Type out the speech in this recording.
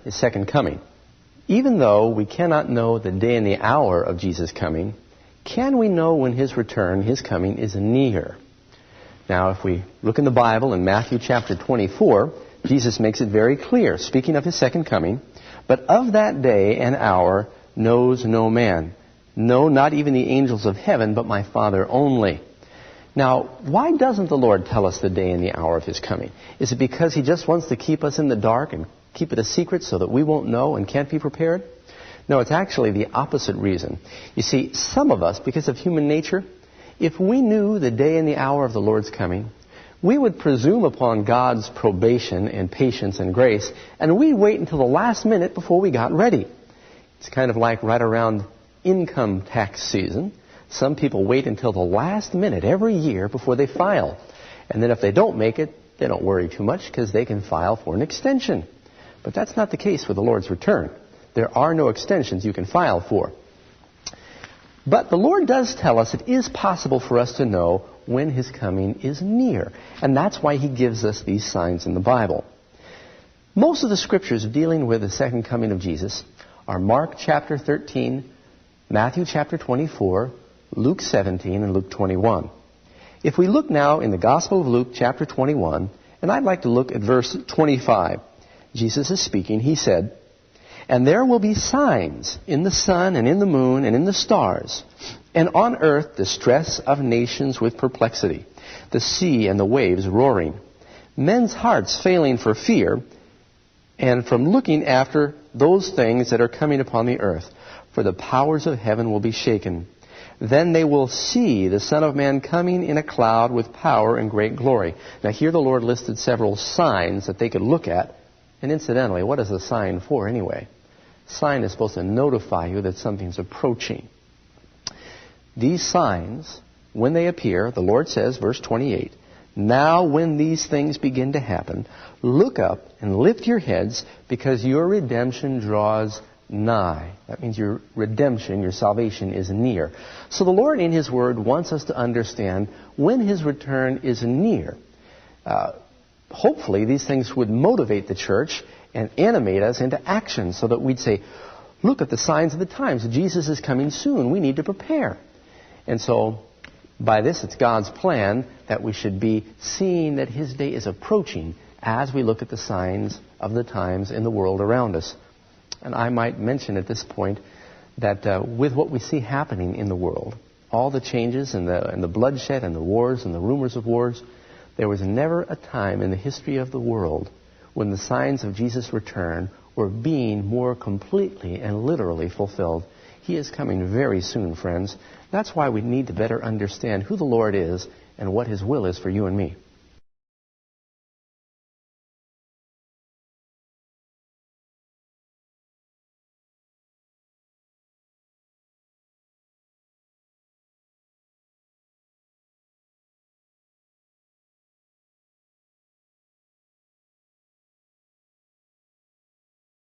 His second coming. Even though we cannot know the day and the hour of Jesus' coming, can we know when His return, His coming, is near? Now, if we look in the Bible in Matthew chapter 24, Jesus makes it very clear, speaking of His second coming, but of that day and hour knows no man. No, not even the angels of heaven, but my Father only. Now, why doesn't the Lord tell us the day and the hour of His coming? Is it because He just wants to keep us in the dark and keep it a secret so that we won't know and can't be prepared? No, it's actually the opposite reason. You see, some of us, because of human nature, if we knew the day and the hour of the Lord's coming, we would presume upon God's probation and patience and grace, and we'd wait until the last minute before we got ready. It's kind of like right around income tax season. Some people wait until the last minute every year before they file. And then if they don't make it, they don't worry too much because they can file for an extension. But that's not the case with the Lord's return. There are no extensions you can file for. But the Lord does tell us it is possible for us to know when His coming is near. And that's why He gives us these signs in the Bible. Most of the scriptures dealing with the second coming of Jesus are Mark chapter 13, Matthew chapter 24, Luke 17, and Luke 21. If we look now in the Gospel of Luke chapter 21, and I'd like to look at verse 25. Jesus is speaking. He said, "And there will be signs in the sun and in the moon and in the stars, and on earth distress of nations with perplexity, the sea and the waves roaring, men's hearts failing for fear, and from looking after those things that are coming upon the earth, for the powers of heaven will be shaken. Then they will see the Son of Man coming in a cloud with power and great glory." Now here the Lord listed several signs that they could look at. And incidentally, what is a sign for anyway? Sign is supposed to notify you that something's approaching. These signs, when they appear, the Lord says, verse 28, "Now when these things begin to happen, look up and lift your heads, because your redemption draws nigh." That means your redemption, your salvation is near. So the Lord in His Word wants us to understand when His return is near. Hopefully these things would motivate the church and animate us into action so that we'd say, look at the signs of the times. Jesus is coming soon. We need to prepare. And so by this, it's God's plan that we should be seeing that His day is approaching as we look at the signs of the times in the world around us. And I might mention at this point that with what we see happening in the world, all the changes and the bloodshed and the wars and the rumors of wars, there was never a time in the history of the world when the signs of Jesus' return were being more completely and literally fulfilled. He is coming very soon, friends. That's why we need to better understand who the Lord is and what His will is for you and me.